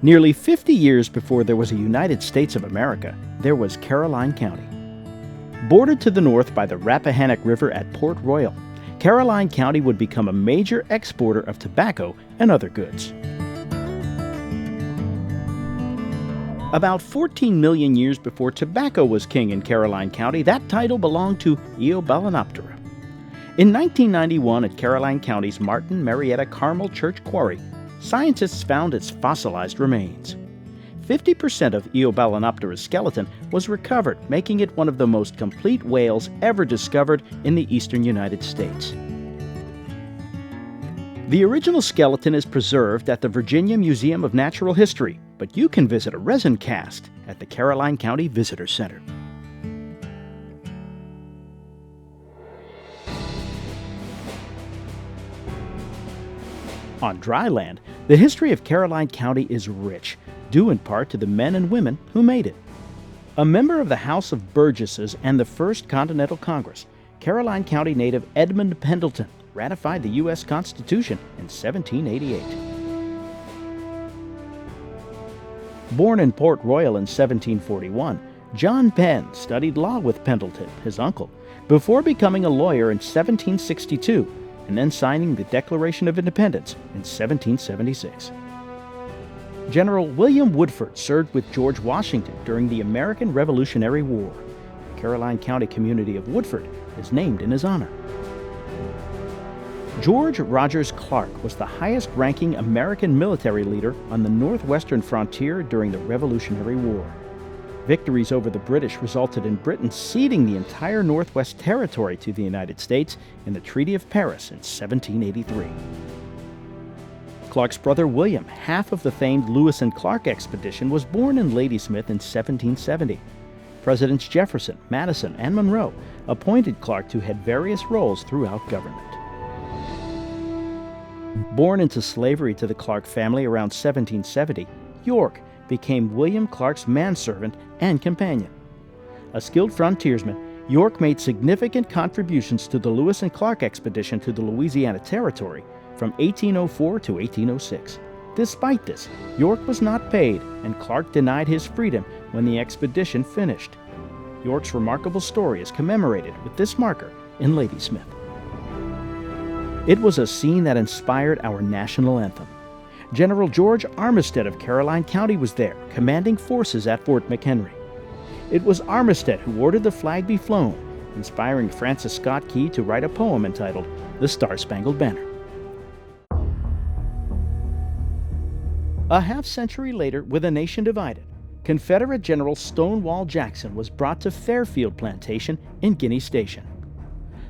Nearly 50 years before there was a United States of America, there was Caroline County. Bordered to the north by the Rappahannock River at Port Royal, Caroline County would become a major exporter of tobacco and other goods. About 14 million years before tobacco was king in Caroline County, that title belonged to Eoballinoptera. In 1991, at Caroline County's Martin Marietta Carmel Church Quarry, scientists found its fossilized remains. 50% of Eoballinoptera's skeleton was recovered, making it one of the most complete whales ever discovered in the eastern United States. The original skeleton is preserved at the Virginia Museum of Natural History, but you can visit a resin cast at the Caroline County Visitor Center. On dry land, the history of Caroline County is rich, due in part to the men and women who made it. A member of the House of Burgesses and the First Continental Congress, Caroline County native Edmund Pendleton ratified the U.S. Constitution in 1788. Born in Port Royal in 1741, John Penn studied law with Pendleton, his uncle, before becoming a lawyer in 1762 and then signing the Declaration of Independence in 1776. General William Woodford served with George Washington during the American Revolutionary War. The Caroline County community of Woodford is named in his honor. George Rogers Clark was the highest-ranking American military leader on the northwestern frontier during the Revolutionary War. Victories over the British resulted in Britain ceding the entire Northwest Territory to the United States in the Treaty of Paris in 1783. Clark's brother William, half of the famed Lewis and Clark expedition, was born in Ladysmith in 1770. Presidents Jefferson, Madison, and Monroe appointed Clark to head various roles throughout government. Born into slavery to the Clark family around 1770, York became William Clark's manservant and companion. A skilled frontiersman, York made significant contributions to the Lewis and Clark expedition to the Louisiana Territory from 1804 to 1806. Despite this, York was not paid, and Clark denied his freedom when the expedition finished. York's remarkable story is commemorated with this marker in Ladysmith. It was a scene that inspired our national anthem. General George Armistead of Caroline County was there, commanding forces at Fort McHenry. It was Armistead who ordered the flag be flown, inspiring Francis Scott Key to write a poem entitled The Star-Spangled Banner. A half-century later, with a nation divided, Confederate General Stonewall Jackson was brought to Fairfield Plantation in Guinea Station.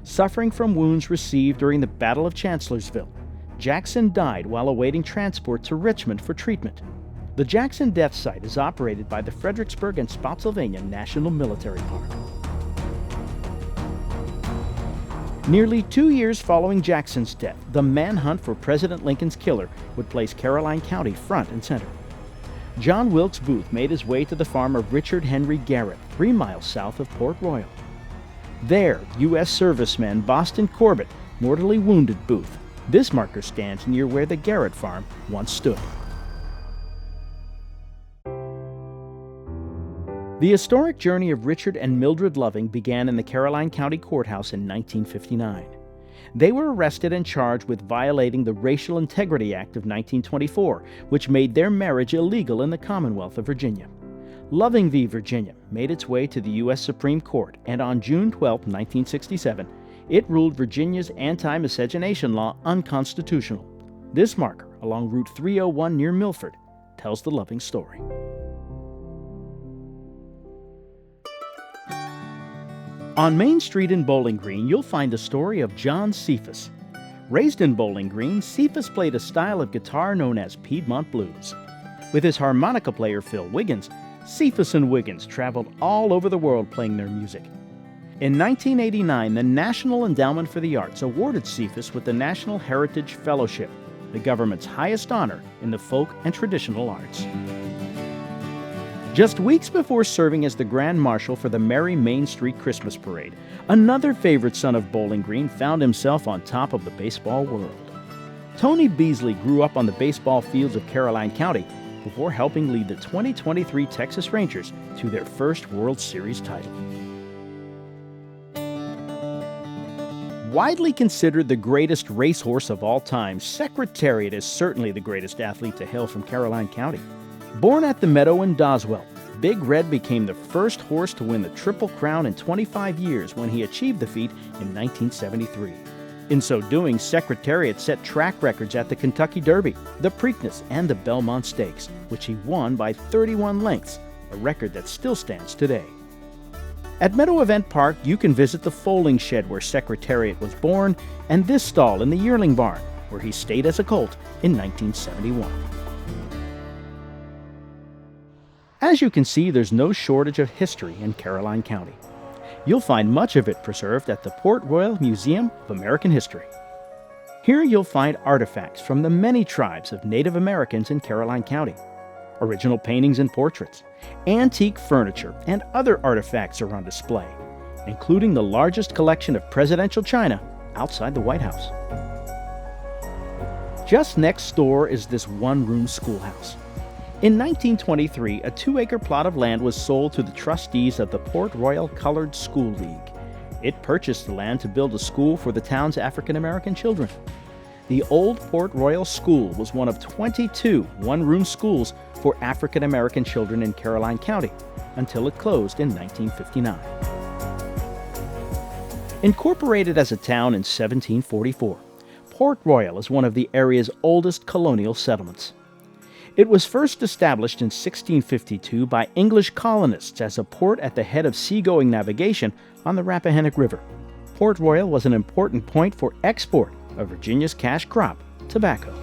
Suffering from wounds received during the Battle of Chancellorsville, Jackson died while awaiting transport to Richmond for treatment. The Jackson death site is operated by the Fredericksburg and Spotsylvania National Military Park. Nearly 2 years following Jackson's death, the manhunt for President Lincoln's killer would place Caroline County front and center. John Wilkes Booth made his way to the farm of Richard Henry Garrett, 3 miles south of Port Royal. There, U.S. serviceman Boston Corbett mortally wounded Booth. This marker stands near where the Garrett farm once stood. The historic journey of Richard and Mildred Loving began in the Caroline County Courthouse in 1959. They were arrested and charged with violating the Racial Integrity Act of 1924, which made their marriage illegal in the Commonwealth of Virginia. Loving v. Virginia made its way to the U.S. Supreme Court, and on June 12, 1967, it ruled Virginia's anti-miscegenation law unconstitutional. This marker, along Route 301 near Milford, tells the Loving story. On Main Street in Bowling Green, you'll find the story of John Cephas. Raised in Bowling Green, Cephas played a style of guitar known as Piedmont Blues. With his harmonica player Phil Wiggins, Cephas and Wiggins traveled all over the world playing their music. In 1989, the National Endowment for the Arts awarded Cephas with the National Heritage Fellowship, the government's highest honor in the folk and traditional arts. Just weeks before serving as the Grand Marshal for the Merry Main Street Christmas Parade, another favorite son of Bowling Green found himself on top of the baseball world. Tony Beasley grew up on the baseball fields of Caroline County before helping lead the 2023 Texas Rangers to their first World Series title. Widely considered the greatest racehorse of all time, Secretariat is certainly the greatest athlete to hail from Caroline County. Born at the Meadow in Doswell, Big Red became the first horse to win the Triple Crown in 25 years when he achieved the feat in 1973. In so doing, Secretariat set track records at the Kentucky Derby, the Preakness, and the Belmont Stakes, which he won by 31 lengths, a record that still stands today. At Meadow Event Park, you can visit the foaling shed where Secretariat was born, and this stall in the yearling barn, where he stayed as a colt in 1971. As you can see, there's no shortage of history in Caroline County. You'll find much of it preserved at the Port Royal Museum of American History. Here you'll find artifacts from the many tribes of Native Americans in Caroline County, original paintings and portraits, antique furniture, and other artifacts are on display, including the largest collection of presidential china outside the White House. Just next door is this one-room schoolhouse. In 1923, a 2-acre plot of land was sold to the trustees of the Port Royal Colored School League. It purchased the land to build a school for the town's African-American children. The old Port Royal School was one of 22 one-room schools for African-American children in Caroline County until it closed in 1959. Incorporated as a town in 1744, Port Royal is one of the area's oldest colonial settlements. It was first established in 1652 by English colonists as a port at the head of seagoing navigation on the Rappahannock River. Port Royal was an important point for export of Virginia's cash crop, tobacco.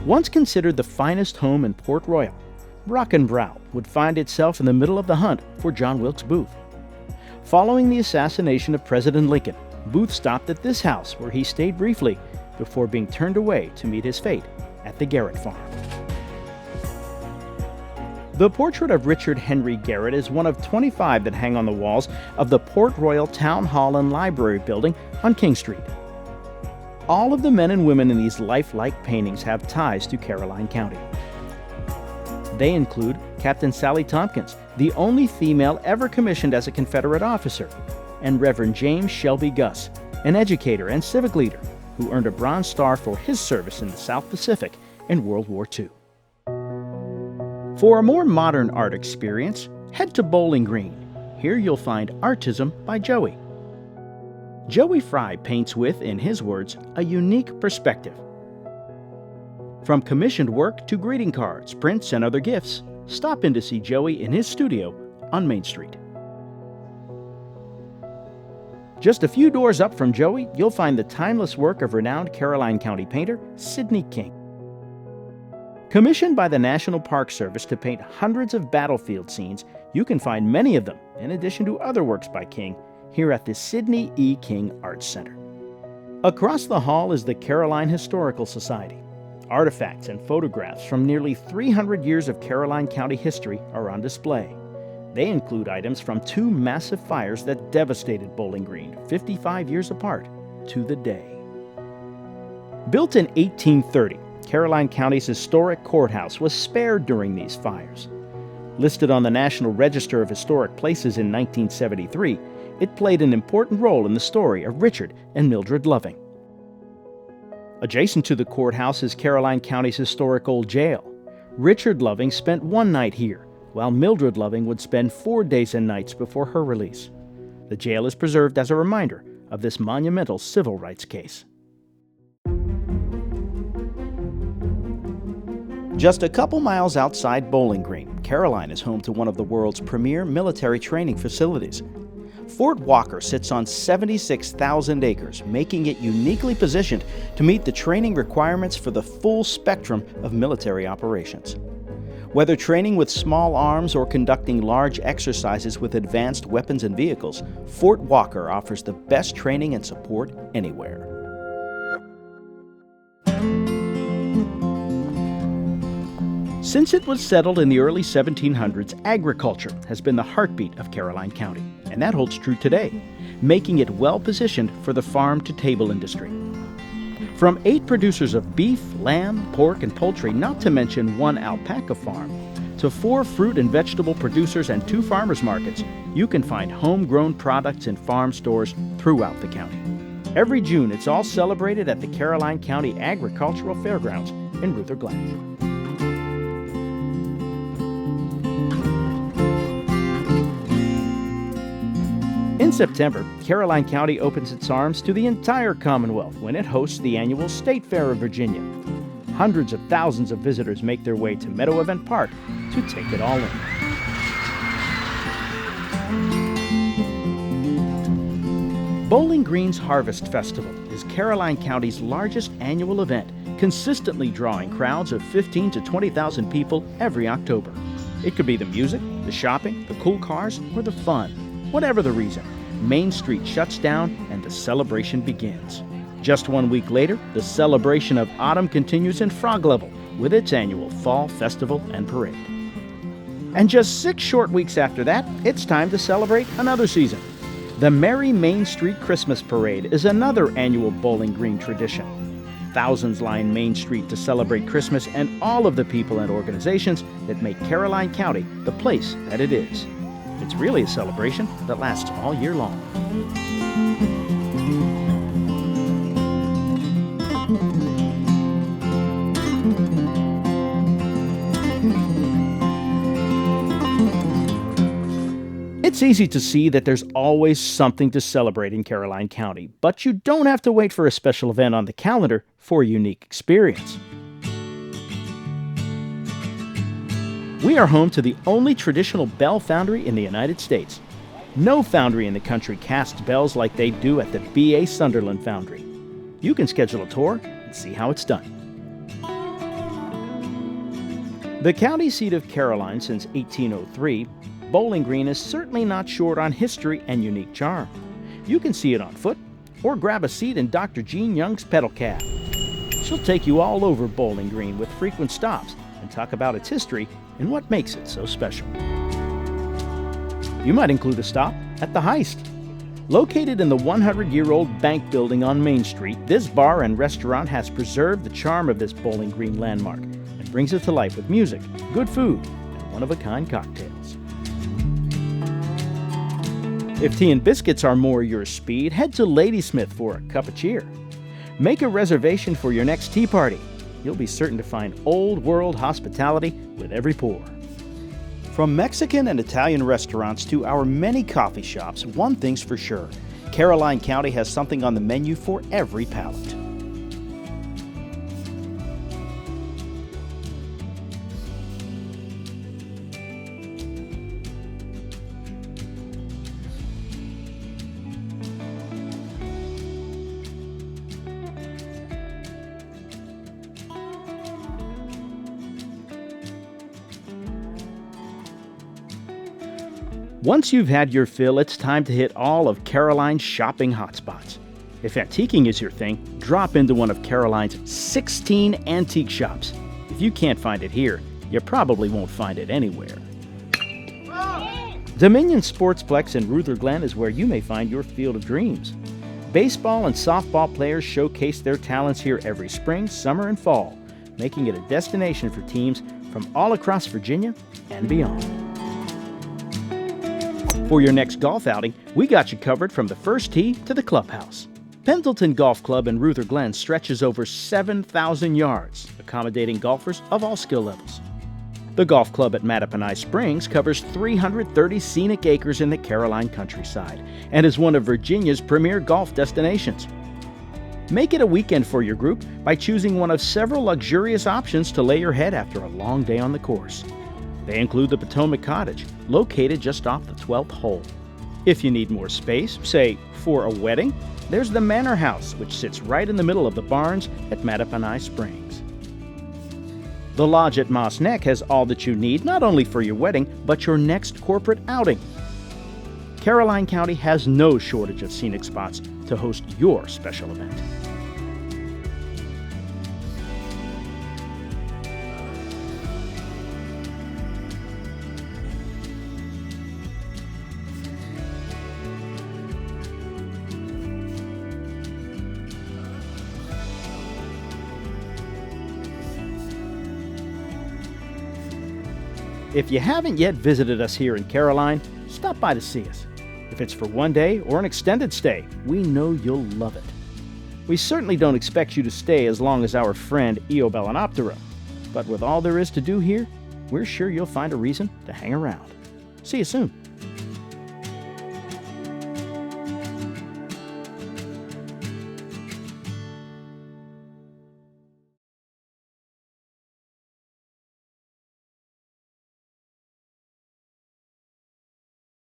Once considered the finest home in Port Royal, Brockenbrough would find itself in the middle of the hunt for John Wilkes Booth. Following the assassination of President Lincoln, Booth stopped at this house where he stayed briefly before being turned away to meet his fate at the Garrett farm. The portrait of Richard Henry Garrett is one of 25 that hang on the walls of the Port Royal Town Hall and Library building on King Street. All of the men and women in these lifelike paintings have ties to Caroline County. They include Captain Sally Tompkins, the only female ever commissioned as a Confederate officer, and Reverend James Shelby Gus, an educator and civic leader who earned a Bronze Star for his service in the South Pacific in World War II. For a more modern art experience, head to Bowling Green. Here you'll find Artism by Joey. Joey Fry paints with, in his words, a unique perspective. From commissioned work to greeting cards, prints, and other gifts, stop in to see Joey in his studio on Main Street. Just a few doors up from Joey, you'll find the timeless work of renowned Caroline County painter Sidney King. Commissioned by the National Park Service to paint hundreds of battlefield scenes, you can find many of them, in addition to other works by King, here at the Sidney E. King Arts Center. Across the hall is the Caroline Historical Society. Artifacts and photographs from nearly 300 years of Caroline County history are on display. They include items from 2 massive fires that devastated Bowling Green 55 years apart to the day. Built in 1830, Caroline County's historic courthouse was spared during these fires. Listed on the National Register of Historic Places in 1973, it played an important role in the story of Richard and Mildred Loving. Adjacent to the courthouse is Caroline County's historic old jail. Richard Loving spent one night here, while Mildred Loving would spend 4 days and nights before her release. The jail is preserved as a reminder of this monumental civil rights case. Just a couple miles outside Bowling Green, Caroline is home to one of the world's premier military training facilities. Fort Walker sits on 76,000 acres, making it uniquely positioned to meet the training requirements for the full spectrum of military operations. Whether training with small arms or conducting large exercises with advanced weapons and vehicles, Fort Walker offers the best training and support anywhere. Since it was settled in the early 1700s, agriculture has been the heartbeat of Caroline County, and that holds true today, making it well positioned for the farm-to-table industry. From 8 producers of beef, lamb, pork, and poultry, not to mention 1 alpaca farm, to 4 fruit and vegetable producers and 2 farmers markets, you can find homegrown products in farm stores throughout the county. Every June, it's all celebrated at the Caroline County Agricultural Fairgrounds in Ruther Glen. In September, Caroline County opens its arms to the entire Commonwealth when it hosts the annual State Fair of Virginia. Hundreds of thousands of visitors make their way to Meadow Event Park to take it all in. Bowling Green's Harvest Festival is Caroline County's largest annual event, consistently drawing crowds of 15 to 20,000 people every October. It could be the music, the shopping, the cool cars, or the fun. Whatever the reason, Main Street shuts down and the celebration begins. Just 1 week later, the celebration of autumn continues in Frog Level with its annual Fall Festival and Parade. And just 6 short weeks after that, it's time to celebrate another season. The Merry Main Street Christmas Parade is another annual Bowling Green tradition. Thousands line Main Street to celebrate Christmas and all of the people and organizations that make Caroline County the place that it is. It's really a celebration that lasts all year long. It's easy to see that there's always something to celebrate in Caroline County, but you don't have to wait for a special event on the calendar for a unique experience. We are home to the only traditional bell foundry in the United States. No foundry in the country casts bells like they do at the B.A. Sunderland Foundry. You can schedule a tour and see how it's done. The county seat of Caroline since 1803, Bowling Green is certainly not short on history and unique charm. You can see it on foot or grab a seat in Dr. Jean Young's pedal cab. She'll take you all over Bowling Green with frequent stops and talk about its history and what makes it so special. You might include a stop at the Heist. Located in the 100-year-old bank building on Main Street, this bar and restaurant has preserved the charm of this Bowling Green landmark and brings it to life with music, good food, and one-of-a-kind cocktails. If tea and biscuits are more your speed, head to Ladysmith for a cup of cheer. Make a reservation for your next tea party. You'll be certain to find old-world hospitality with every pour. From Mexican and Italian restaurants to our many coffee shops, one thing's for sure: Caroline County has something on the menu for every palate. Once you've had your fill, it's time to hit all of Caroline's shopping hotspots. If antiquing is your thing, drop into one of Caroline's 16 antique shops. If you can't find it here, you probably won't find it anywhere. Dominion Sportsplex in Ruther Glen is where you may find your field of dreams. Baseball and softball players showcase their talents here every spring, summer, and fall, making it a destination for teams from all across Virginia and beyond. For your next golf outing, we got you covered from the first tee to the clubhouse. Pendleton Golf Club in Ruther Glen stretches over 7,000 yards, accommodating golfers of all skill levels. The golf club at Mattaponi Springs covers 330 scenic acres in the Caroline countryside and is one of Virginia's premier golf destinations. Make it a weekend for your group by choosing one of several luxurious options to lay your head after a long day on the course. They include the Potomac Cottage, located just off the 12th hole. If you need more space, say for a wedding, there's the Manor House, which sits right in the middle of the barns at Mattaponi Springs. The Lodge at Moss Neck has all that you need, not only for your wedding, but your next corporate outing. Caroline County has no shortage of scenic spots to host your special event. If you haven't yet visited us here in Caroline, stop by to see us. If it's for one day or an extended stay, we know you'll love it. We certainly don't expect you to stay as long as our friend Eobelanoptera, but with all there is to do here, we're sure you'll find a reason to hang around. See you soon.